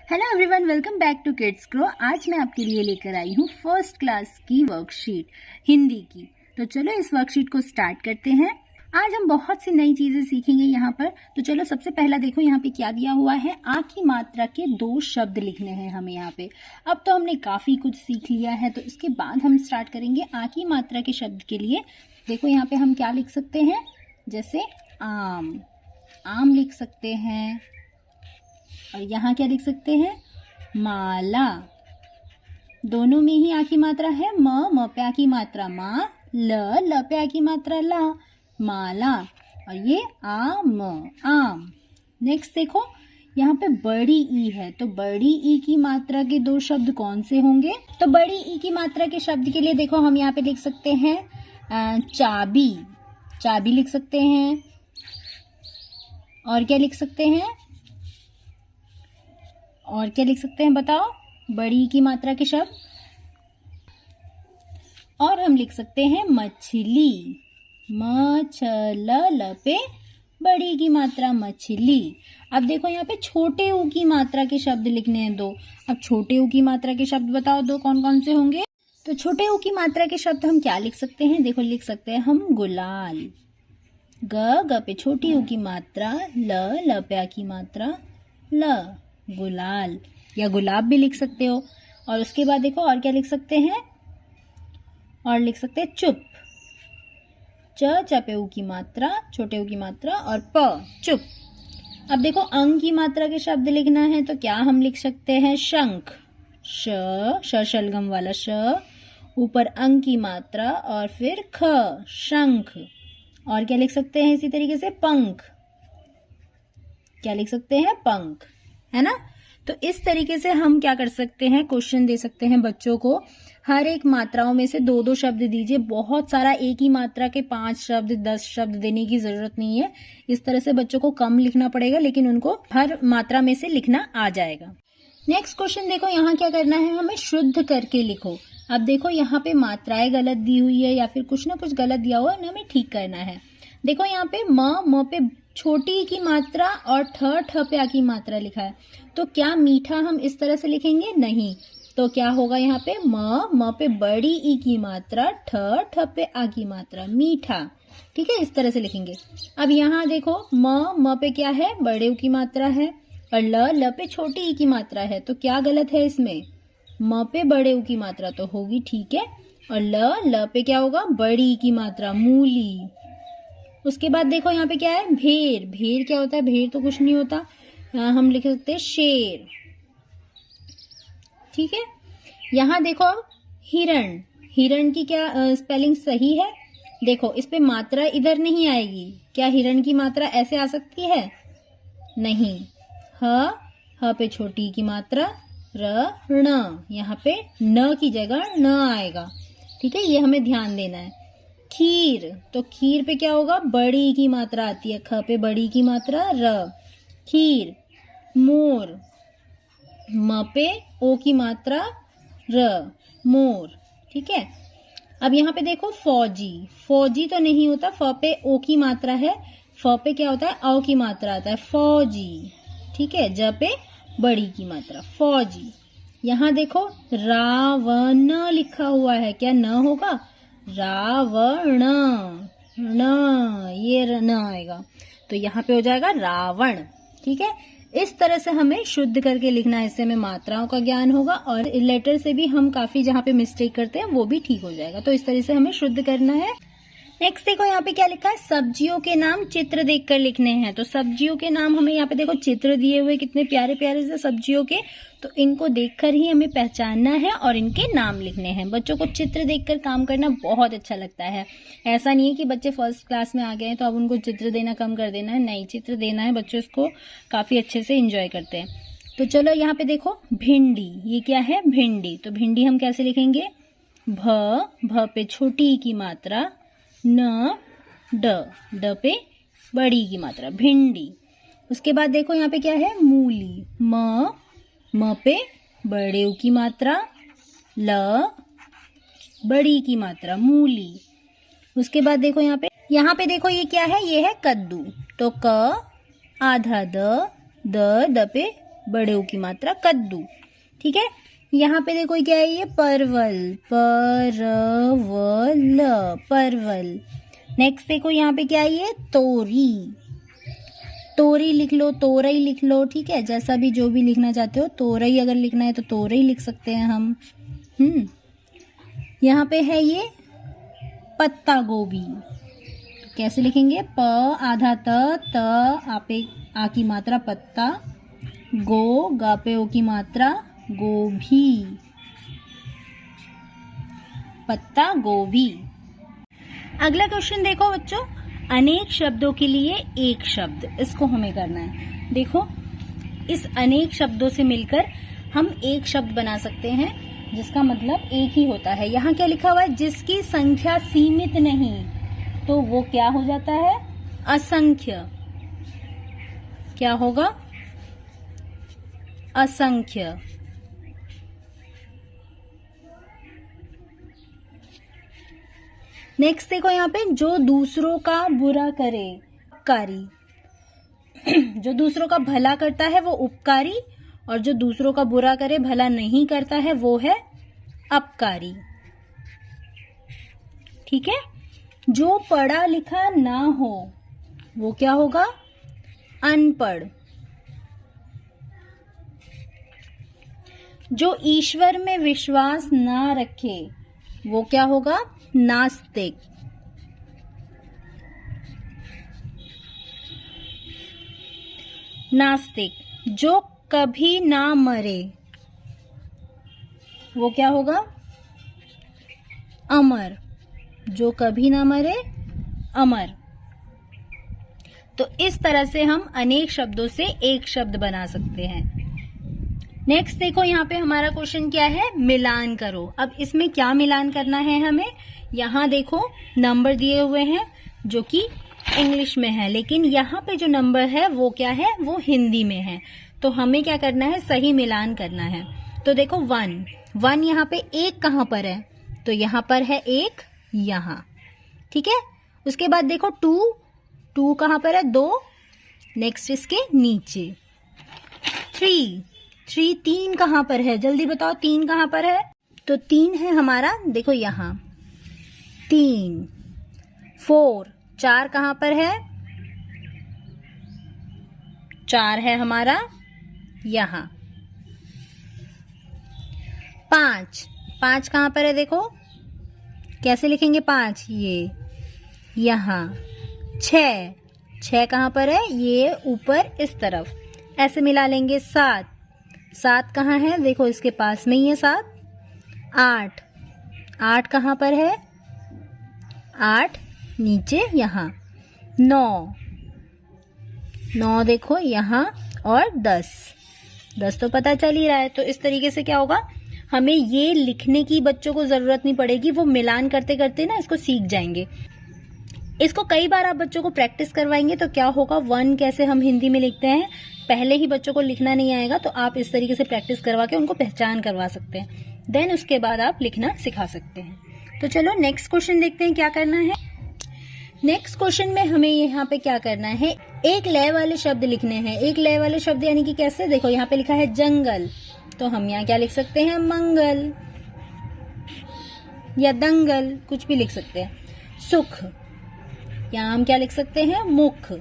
Hello everyone, welcome back to kids grow. आज मैं आपके लिए लेकर आई हूँ फर्स्ट क्लास की वर्कशीट हिंदी की। तो चलो इस वर्कशीट को स्टार्ट करते हैं। आज हम बहुत सी नई चीजें सीखेंगे यहाँ पर। तो चलो सबसे पहला देखो यहाँ पे क्या दिया हुआ है। आ की मात्रा के 2 शब्द लिखने हैं हमें यहाँ पे। अब तो हमने काफी कुछ सीख लिया है, तो इसके बाद हम स्टार्ट करेंगे आ की मात्रा के शब्द के लिए। देखो यहाँ पे हम क्या लिख सकते हैं, जैसे आम, आम लिख सकते हैं। और यहाँ क्या लिख सकते हैं, माला। दोनों में ही आ की मात्रा है, म पे आ की मात्रा मा, ल पे आ की मात्रा ला, माला। और ये आम, आम। नेक्स्ट देखो यहाँ पे बड़ी ई है, तो बड़ी ई की मात्रा के 2 शब्द कौन से होंगे। तो बड़ी ई की मात्रा के शब्द के लिए देखो हम यहाँ पे लिख सकते हैं चाबी, चाबी लिख सकते हैं। और क्या लिख सकते हैं, और क्या लिख सकते हैं बताओ, बड़ी की मात्रा के शब्द। और हम लिख सकते हैं मछली, ल पे बड़ी की मात्रा मछली। अब देखो यहाँ पे छोटे ऊ की मात्रा के शब्द लिखने हैं 2। अब छोटे ऊ की मात्रा के शब्द बताओ 2 कौन कौन से होंगे। तो छोटे ऊ की मात्रा के शब्द हम क्या लिख सकते हैं, देखो लिख सकते हैं हम गुलाल, ग पे छोटी ऊ की मात्रा, ल पे आ की मात्रा ल, गुलाल। या गुलाब भी लिख सकते हो। और उसके बाद देखो और क्या लिख सकते हैं, और लिख सकते हैं चुप, च पे ऊ की मात्रा, छोटे ऊ की मात्रा और प, चुप। अब देखो अंग की मात्रा के शब्द लिखना है, तो क्या हम लिख सकते हैं शंख, शलगम वाला श, ऊपर अंग की मात्रा और फिर ख, शंख। और क्या लिख सकते हैं इसी तरीके से पंख, क्या लिख सकते हैं पंख, है ना। तो इस तरीके से हम क्या कर सकते हैं, क्वेश्चन दे सकते हैं बच्चों को। हर एक मात्राओं में से 2-2 शब्द दीजिए। बहुत सारा एक ही मात्रा के 5 शब्द 10 शब्द देने की जरूरत नहीं है। इस तरह से बच्चों को कम लिखना पड़ेगा, लेकिन उनको हर मात्रा में से लिखना आ जाएगा। नेक्स्ट क्वेश्चन देखो, यहाँ क्या करना है, हमें शुद्ध करके लिखो। अब देखो यहाँ पे मात्राएं गलत दी हुई है या फिर कुछ ना कुछ गलत दिया हुआ है, हमें ठीक करना है। देखो यहाँ पे म पे छोटी की मात्रा और ठ पे आ की मात्रा लिखा है, तो क्या मीठा हम इस तरह से लिखेंगे, नहीं। तो क्या होगा यहाँ पे म पे बड़ी ई की मात्रा, ठ पे आ की मात्रा, मीठा। ठीक है, इस तरह से लिखेंगे। अब यहाँ देखो म पे क्या है, बड़े ऊ की मात्रा है, और ल पे छोटी ई की मात्रा है, तो क्या गलत है इसमें, म पे बड़े ऊ की मात्रा तो होगी, ठीक है। और ल पे क्या होगा, बड़ी ई की मात्रा, मूली। उसके बाद देखो यहाँ पे क्या है, भेड़, भेड़ क्या होता है, भेड़ तो कुछ नहीं होता, हम लिख सकते हैं शेर। ठीक है, यहाँ देखो हिरण, हिरण की क्या स्पेलिंग सही है, देखो इस पे मात्रा इधर नहीं आएगी। क्या हिरण की मात्रा ऐसे आ सकती है, नहीं। ह पे छोटी की मात्रा, ण, यहाँ पे न की जगह न आएगा। ठीक है, ये हमें ध्यान देना है। खीर, तो खीर पे क्या होगा, बड़ी की मात्रा आती है, ख पे बड़ी की मात्रा, र, खीर। मोर, म पे ओ की मात्रा, र, मोर। ठीक है, अब यहाँ पे देखो फौजी, फौजी तो नहीं होता, फ पे ओ की मात्रा है, फ पे क्या होता है, औ की मात्रा आता है, फौजी। ठीक है, ज पे बड़ी की मात्रा, फौजी। यहाँ देखो रावण लिखा हुआ है, क्या न होगा, रावण, न, ये न आएगा, तो यहाँ पे हो जाएगा रावण। ठीक है, इस तरह से हमें शुद्ध करके लिखना है, इससे हमें मात्राओं का ज्ञान होगा और लेटर से भी हम काफी जहाँ पे मिस्टेक करते हैं वो भी ठीक हो जाएगा। तो इस तरह से हमें शुद्ध करना है। नेक्स्ट देखो यहाँ पे क्या लिखा है, सब्जियों के नाम चित्र देखकर लिखने हैं। तो सब्जियों के नाम हमें यहाँ पे देखो चित्र दिए हुए, कितने प्यारे प्यारे से सब्जियों के, तो इनको देखकर ही हमें पहचानना है और इनके नाम लिखने हैं। बच्चों को चित्र देखकर काम करना बहुत अच्छा लगता है। ऐसा नहीं है कि बच्चे फर्स्ट क्लास में आ गए हैं तो अब उनको चित्र देना कम कर देना है, नहीं, चित्र देना है, बच्चों इसको काफी अच्छे से इंजॉय करते हैं। तो चलो यहाँ पे देखो भिंडी, ये क्या है, भिंडी। तो भिंडी हम कैसे लिखेंगे, भ पे छोटी की मात्रा, न, ड पे बड़ी की मात्रा, भिंडी। उसके बाद देखो यहाँ पे क्या है, मूली, म पे बड़े ऊ की मात्रा, ल, बड़ी की मात्रा, मूली। उसके बाद देखो यहाँ पे देखो ये क्या है, ये है कद्दू। तो क, आधा द पे बड़े ऊ की मात्रा कद्दू। ठीक है, यहाँ पे देखो क्या है ये परवल, परवल, परवल। नेक्स्ट देखो यहाँ पे क्या है ये तोरी, तोरी लिख लो, तोरई लिख लो। ठीक है, जैसा भी जो भी लिखना चाहते हो, तोरई अगर लिखना है तो तोरई लिख सकते हैं हम। यहाँ पे है ये पत्ता गोभी, कैसे लिखेंगे? प आधा त आपे आ की मात्रा पत्ता, गो गा पे ओ की मात्रा गोभी, पत्ता गोभी। अगला क्वेश्चन देखो बच्चों, अनेक शब्दों के लिए एक शब्द, इसको हमें करना है। देखो इस अनेक शब्दों से मिलकर हम एक शब्द बना सकते हैं जिसका मतलब एक ही होता है। यहाँ क्या लिखा हुआ है? जिसकी संख्या सीमित नहीं, तो वो क्या हो जाता है? असंख्य। क्या होगा? असंख्य। नेक्स्ट देखो यहाँ पे, जो दूसरों का बुरा करे, उपकारी। जो दूसरों का भला करता है वो उपकारी, और जो दूसरों का बुरा करे, भला नहीं करता है, वो है अपकारी। ठीक है, जो पढ़ा लिखा ना हो वो क्या होगा? अनपढ़। जो ईश्वर में विश्वास ना रखे वो क्या होगा? नास्तिक। नास्तिक। जो कभी ना मरे वो क्या होगा? अमर। जो कभी ना मरे, अमर। तो इस तरह से हम अनेक शब्दों से एक शब्द बना सकते हैं। नेक्स्ट देखो यहाँ पे हमारा क्वेश्चन क्या है? मिलान करो। अब इसमें क्या मिलान करना है हमें? यहाँ देखो नंबर दिए हुए हैं जो कि इंग्लिश में है, लेकिन यहाँ पे जो नंबर है वो क्या है? वो हिंदी में है। तो हमें क्या करना है? सही मिलान करना है। तो देखो 1 यहाँ पे एक कहाँ पर है? तो यहाँ पर है एक, यहाँ। ठीक है, उसके बाद देखो 2 कहाँ पर है? 2, नेक्स्ट इसके नीचे। 3 कहाँ पर है? जल्दी बताओ 3 कहाँ पर है? तो 3 है हमारा, देखो यहाँ 3। 4 कहाँ पर है? 4 है हमारा यहाँ। 5 कहाँ पर है? देखो कैसे लिखेंगे 5? ये यहाँ। 6 कहाँ पर है? ये ऊपर इस तरफ, ऐसे मिला लेंगे। 7 कहाँ है? देखो इसके पास में ही है 7। 8 कहाँ पर है? 8 नीचे यहाँ। 9 देखो यहाँ, और 10 तो पता चल ही रहा है। तो इस तरीके से क्या होगा, हमें ये लिखने की बच्चों को जरूरत नहीं पड़ेगी, वो मिलान करते करते ना इसको सीख जाएंगे। इसको कई बार आप बच्चों को प्रैक्टिस करवाएंगे तो क्या होगा, 1 कैसे हम हिंदी में लिखते हैं, पहले ही बच्चों को लिखना नहीं आएगा, तो आप इस तरीके से प्रैक्टिस करवा के उनको पहचान करवा सकते हैं। देन उसके बाद आप लिखना सिखा सकते हैं। तो चलो नेक्स्ट क्वेश्चन देखते हैं क्या करना है। नेक्स्ट क्वेश्चन में हमें यहाँ पे क्या करना है? एक लय वाले शब्द लिखने हैं। एक लय वाले शब्द यानी कि कैसे? देखो यहाँ पे लिखा है जंगल, तो हम यहाँ क्या लिख सकते हैं? मंगल या दंगल, कुछ भी लिख सकते हैं। सुख, यहाँ हम क्या लिख सकते हैं? मुख।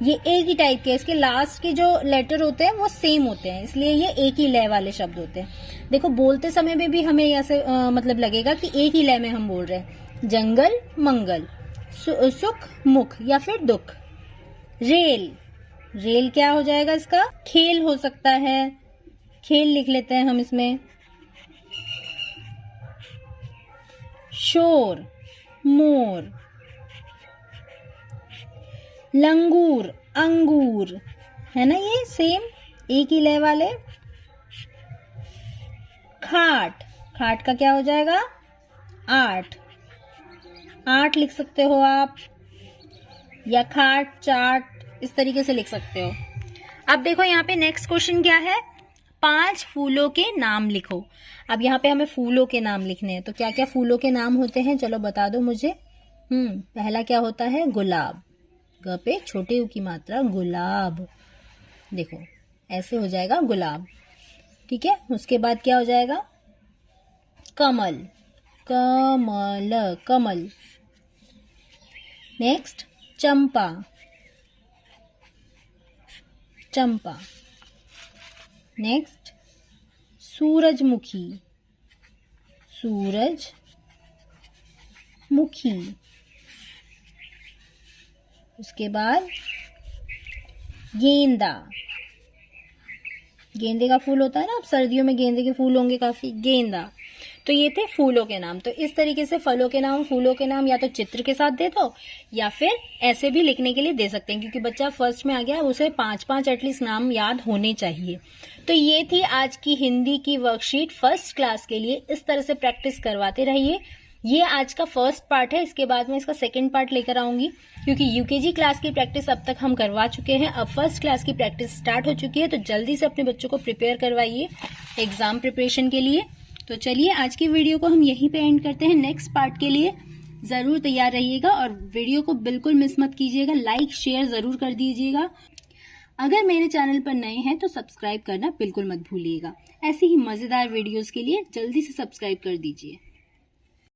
ये एक ही टाइप के, इसके लास्ट के जो लेटर होते हैं वो सेम होते हैं, इसलिए ये एक ही लय वाले शब्द होते हैं। देखो बोलते समय में भी हमें ऐसे मतलब लगेगा कि एक ही लय में हम बोल रहे हैं। जंगल, मंगल, सुख, मुख, या फिर दुख। रेल क्या हो जाएगा इसका? खेल हो सकता है, खेल लिख लेते हैं हम इसमें। शोर, मोर। लंगूर, अंगूर, है ना, ये सेम एक ही लय वाले। खाट का क्या हो जाएगा? 8 लिख सकते हो आप, या खाट, चाट, इस तरीके से लिख सकते हो। अब देखो यहाँ पे नेक्स्ट क्वेश्चन क्या है? 5 फूलों के नाम लिखो। अब यहाँ पे हमें फूलों के नाम लिखने हैं, तो क्या क्या फूलों के नाम होते हैं, चलो बता दो मुझे। पहला क्या होता है? गुलाब, ग पे छोटे उ की मात्रा, गुलाब। देखो ऐसे हो जाएगा गुलाब। ठीक है, उसके बाद क्या हो जाएगा? कमल, कमल, कमल। नेक्स्ट चंपा, चंपा। नेक्स्ट सूरजमुखी, सूरजमुखी। उसके बाद गेंदा, गेंदे का फूल होता है ना, अब सर्दियों में गेंदे के फूल होंगे काफी, गेंदा। तो ये थे फूलों के नाम। तो इस तरीके से फलों के नाम, फूलों के नाम या तो चित्र के साथ दे दो या फिर ऐसे भी लिखने के लिए दे सकते हैं, क्योंकि बच्चा फर्स्ट में आ गया, उसे 5-5 एटलीस्ट नाम याद होने चाहिए। तो ये थी आज की हिंदी की वर्कशीट फर्स्ट क्लास के लिए। इस तरह से प्रैक्टिस करवाते रहिए। ये आज का फर्स्ट पार्ट है, इसके बाद मैं इसका सेकंड पार्ट लेकर आऊंगी, क्योंकि यूकेजी क्लास की प्रैक्टिस अब तक हम करवा चुके हैं। अब फर्स्ट क्लास की प्रैक्टिस स्टार्ट हो चुकी है, तो जल्दी से अपने बच्चों को प्रिपेयर करवाइए एग्जाम प्रिपरेशन के लिए। तो चलिए आज की वीडियो को हम यहीं पे एंड करते हैं। नेक्स्ट पार्ट के लिए जरूर तैयार रहिएगा और वीडियो को बिल्कुल मिस मत कीजिएगा, लाइक शेयर जरूर कर दीजिएगा। अगर मेरे चैनल पर नए हैं तो सब्सक्राइब करना बिल्कुल मत भूलिएगा। ऐसी ही मजेदार वीडियोस के लिए जल्दी से सब्सक्राइब कर दीजिए।